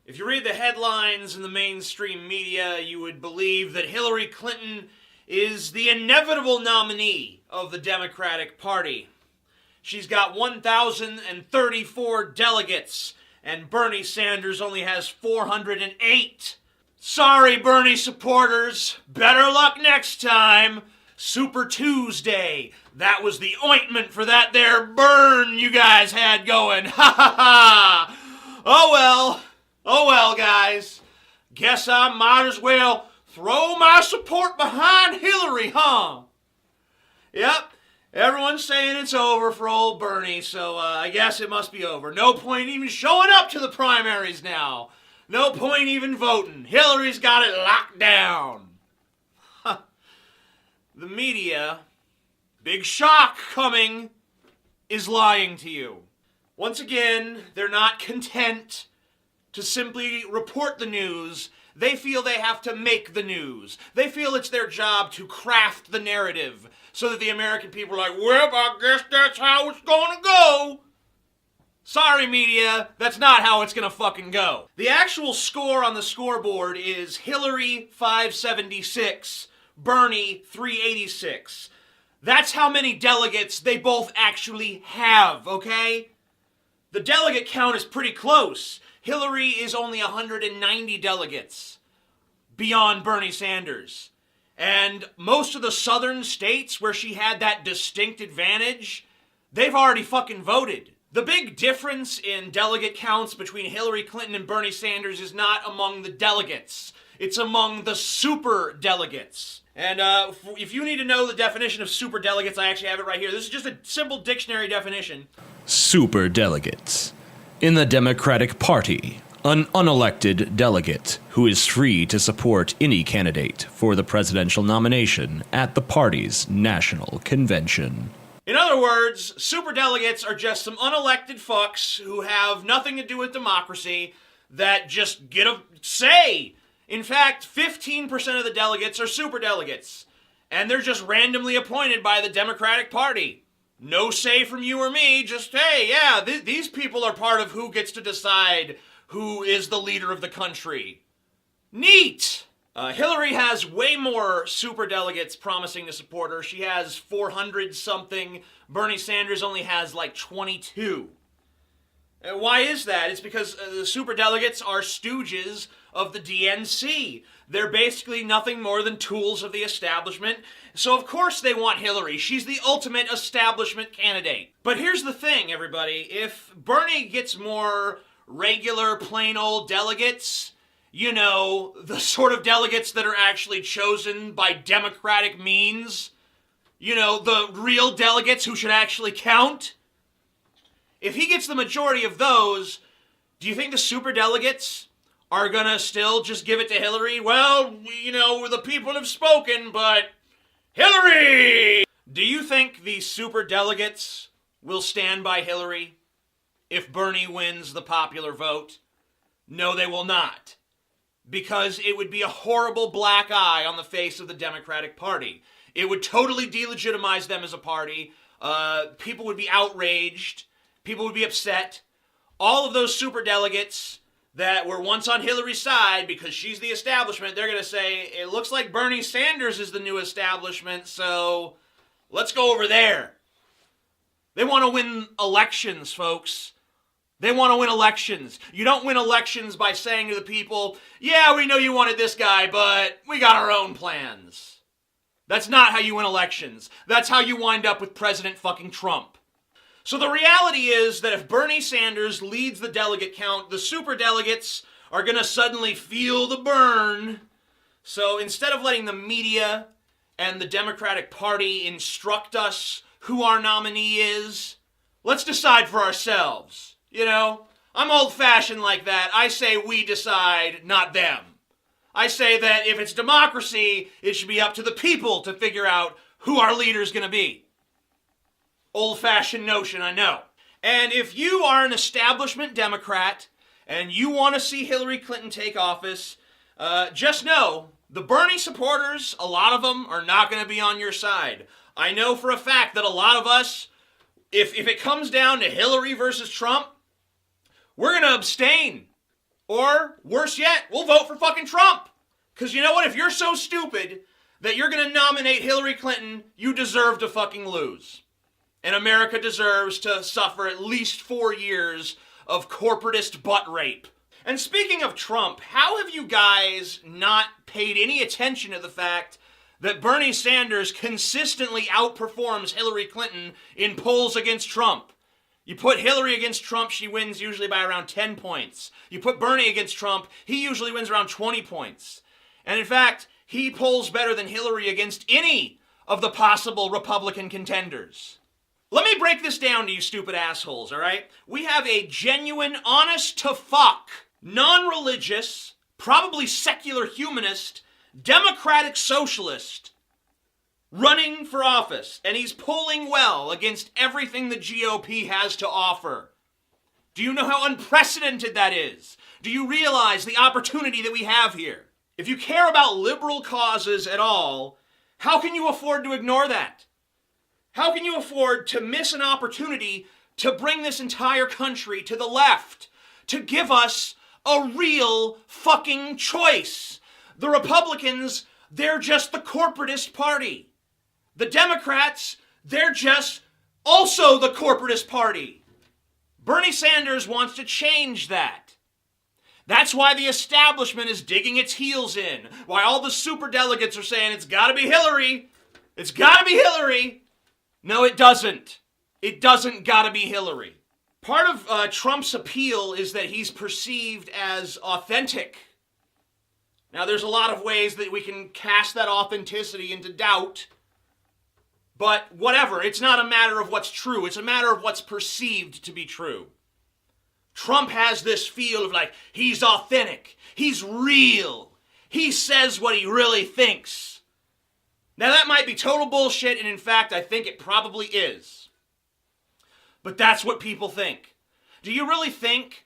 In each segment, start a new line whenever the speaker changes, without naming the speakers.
If you read the headlines in the mainstream media, you would believe that Hillary Clinton is the inevitable nominee of the Democratic Party. She's got 1,034 delegates, and Bernie Sanders only has 408. Sorry, Bernie supporters. Better luck next time. Super Tuesday. That was the ointment for that there burn you guys had going. Ha ha ha. Oh well. Oh well, guys. Guess I might as well throw my support behind Hillary, huh? Yep. Everyone's saying it's over for old Bernie, so I guess it must be over. No point even showing up to the primaries now. No point even voting. Hillary's got it locked down. Huh. The media, big shock coming, is lying to you. Once again, they're not content to simply report the news. They feel they have to make the news. They feel it's their job to craft the narrative so that the American people are like, well, I guess that's how it's gonna go. Sorry, media, that's not how it's gonna fucking go. The actual score on the scoreboard is Hillary 576, Bernie 386. That's how many delegates they both actually have, okay? The delegate count is pretty close. Hillary is only 190 delegates beyond Bernie Sanders. And most of the southern states where she had that distinct advantage, they've already fucking voted. The big difference in delegate counts between Hillary Clinton and Bernie Sanders is not among the delegates. It's among the super delegates. And if you need to know the definition of super delegates, I actually have it right here. This is just a simple dictionary definition.
Super delegates. In the Democratic Party, an unelected delegate who is free to support any candidate for the presidential nomination at the party's national convention.
In other words, superdelegates are just some unelected fucks who have nothing to do with democracy that just get a say. In fact, 15% of the delegates are superdelegates, and they're just randomly appointed by the Democratic Party. No say from you or me, just, hey, yeah, these people are part of who gets to decide who is the leader of the country. Neat! Hillary has way more superdelegates promising to support her. She has 400-something. Bernie Sanders only has like 22. Why is that? It's because the superdelegates are stooges of the DNC. They're basically nothing more than tools of the establishment. So of course they want Hillary. She's the ultimate establishment candidate. But here's the thing, everybody. If Bernie gets more regular, plain old delegates, you know, the sort of delegates that are actually chosen by democratic means, you know, the real delegates who should actually count, if he gets the majority of those, do you think the superdelegates are gonna still just give it to Hillary? Well, you know, the people have spoken, but Hillary! Do you think the superdelegates will stand by Hillary if Bernie wins the popular vote? No, they will not. Because it would be a horrible black eye on the face of the Democratic Party. It would totally delegitimize them as a party. People would be outraged. People would be upset. All of those superdelegates that were once on Hillary's side because she's the establishment, they're going to say, it looks like Bernie Sanders is the new establishment, so let's go over there. They want to win elections, folks. They want to win elections. You don't win elections by saying to the people, yeah, we know you wanted this guy, but we got our own plans. That's not how you win elections. That's how you wind up with President fucking Trump. So the reality is that if Bernie Sanders leads the delegate count, the superdelegates are going to suddenly feel the burn. So instead of letting the media and the Democratic Party instruct us who our nominee is, let's decide for ourselves. You know, I'm old-fashioned like that. I say we decide, not them. I say that if it's democracy, it should be up to the people to figure out who our leader's going to be. Old-fashioned notion, I know. And if you are an establishment Democrat and you want to see Hillary Clinton take office, just know the Bernie supporters, a lot of them, are not going to be on your side. I know for a fact that a lot of us, if it comes down to Hillary versus Trump, we're going to abstain. Or, worse yet, we'll vote for fucking Trump. Because you know what? If you're so stupid that you're going to nominate Hillary Clinton, you deserve to fucking lose. And America deserves to suffer at least 4 years of corporatist butt rape. And speaking of Trump, how have you guys not paid any attention to the fact that Bernie Sanders consistently outperforms Hillary Clinton in polls against Trump? You put Hillary against Trump, she wins usually by around 10 points. You put Bernie against Trump, he usually wins around 20 points. And in fact, he polls better than Hillary against any of the possible Republican contenders. Let me break this down to you stupid assholes, all right? We have a genuine, honest-to-fuck, non-religious, probably secular humanist, democratic socialist running for office, and he's polling well against everything the GOP has to offer. Do you know how unprecedented that is? Do you realize the opportunity that we have here? If you care about liberal causes at all, how can you afford to ignore that? How can you afford to miss an opportunity to bring this entire country to the left, to give us a real fucking choice? The Republicans, they're just the corporatist party. The Democrats, they're just also the corporatist party. Bernie Sanders wants to change that. That's why the establishment is digging its heels in. Why all the superdelegates are saying it's gotta be Hillary. It's gotta be Hillary. No, it doesn't. It doesn't gotta be Hillary. Part of Trump's appeal is that he's perceived as authentic. Now, there's a lot of ways that we can cast that authenticity into doubt. But whatever, it's not a matter of what's true. It's a matter of what's perceived to be true. Trump has this feel of like, he's authentic. He's real. He says what he really thinks. Now that might be total bullshit, and in fact, I think it probably is. But that's what people think. Do you really think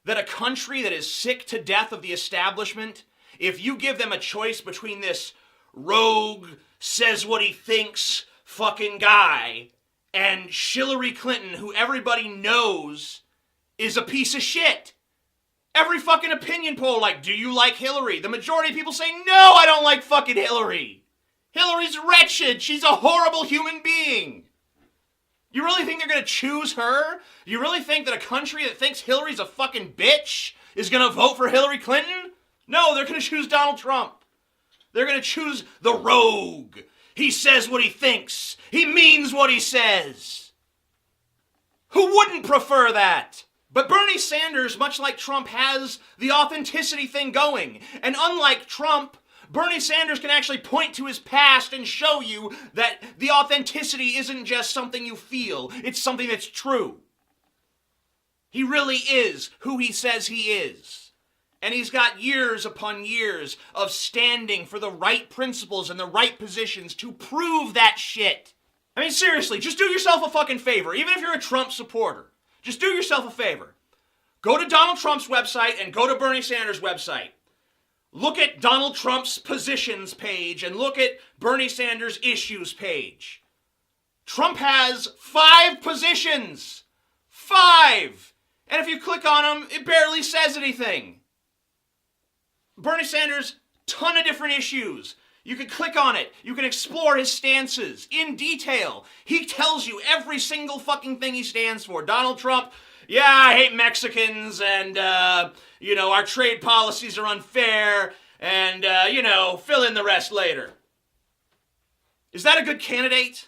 that a country that is sick to death of the establishment, if you give them a choice between this rogue, says what he thinks, fucking guy, and Hillary Clinton, who everybody knows is a piece of shit? Every fucking opinion poll, like, do you like Hillary? The majority of people say, no, I don't like fucking Hillary. Hillary's wretched. She's a horrible human being. You really think they're going to choose her? You really think that a country that thinks Hillary's a fucking bitch is going to vote for Hillary Clinton? No, they're going to choose Donald Trump. They're going to choose the rogue. He says what he thinks. He means what he says. Who wouldn't prefer that? But Bernie Sanders, much like Trump, has the authenticity thing going. And unlike Trump, Bernie Sanders can actually point to his past and show you that the authenticity isn't just something you feel. It's something that's true. He really is who he says he is. And he's got years upon years of standing for the right principles and the right positions to prove that shit. I mean, seriously, just do yourself a fucking favor. Even if you're a Trump supporter, just do yourself a favor. Go to Donald Trump's website and go to Bernie Sanders' website. Look at Donald Trump's positions page and look at Bernie Sanders' issues page. Trump has 5 positions. 5! And if you click on them, it barely says anything. Bernie Sanders, ton of different issues. You can click on it. You can explore his stances in detail. He tells you every single fucking thing he stands for. Donald Trump, yeah, I hate Mexicans, and, our trade policies are unfair, and, fill in the rest later. Is that a good candidate?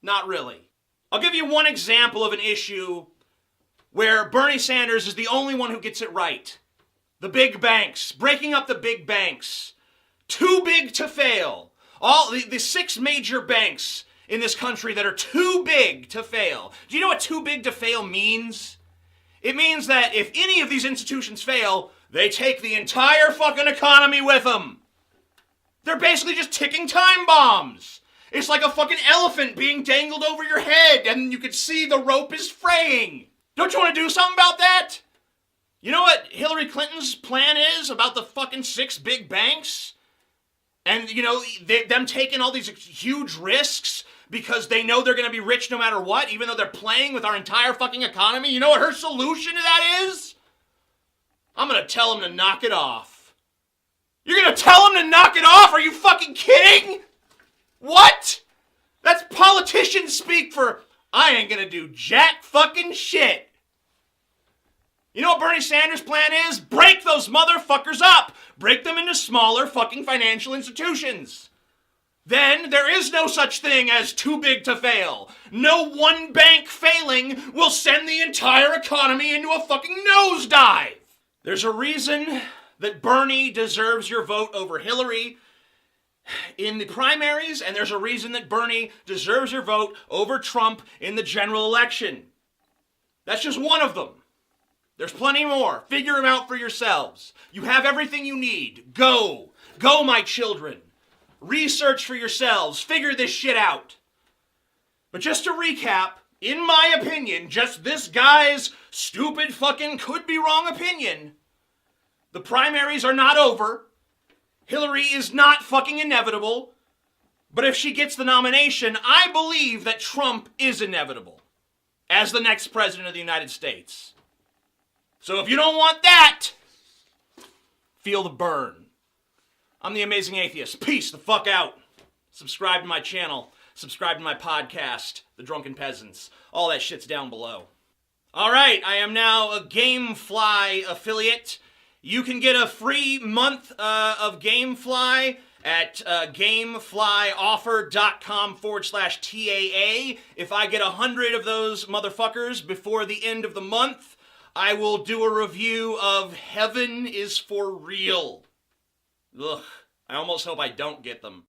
Not really. I'll give you one example of an issue where Bernie Sanders is the only one who gets it right. The big banks, breaking up the big banks. Too big to fail. All the 6 major banks in this country that are too big to fail. Do you know what too big to fail means? It means that if any of these institutions fail, they take the entire fucking economy with them. They're basically just ticking time bombs. It's like a fucking elephant being dangled over your head and you can see the rope is fraying. Don't you want to do something about that? You know what Hillary Clinton's plan is about the fucking 6 big banks? And, them taking all these huge risks because they know they're going to be rich no matter what, even though they're playing with our entire fucking economy. You know what her solution to that is? I'm gonna tell him to knock it off. You're gonna tell him to knock it off? Are you fucking kidding? What? That's politician speak for, I ain't gonna do jack fucking shit. You know what Bernie Sanders' plan is? Break those motherfuckers up. Break them into smaller fucking financial institutions. Then there is no such thing as too big to fail. No one bank failing will send the entire economy into a fucking nosedive. There's a reason that Bernie deserves your vote over Hillary in the primaries, and there's a reason that Bernie deserves your vote over Trump in the general election. That's just one of them. There's plenty more. Figure them out for yourselves. You have everything you need. Go. Go, my children. Research for yourselves. Figure this shit out. But just to recap, in my opinion, just this guy's stupid fucking could-be-wrong opinion, the primaries are not over. Hillary is not fucking inevitable. But if she gets the nomination, I believe that Trump is inevitable as the next president of the United States. So if you don't want that, feel the burn. I'm the Amazing Atheist. Peace the fuck out. Subscribe to my channel. Subscribe to my podcast, The Drunken Peasants. All that shit's down below. All right, I am now a Gamefly affiliate. You can get a free month of Gamefly at gameflyoffer.com/TAA. If I get 100 of those motherfuckers before the end of the month, I will do a review of Heaven is for Real. Ugh, I almost hope I don't get them.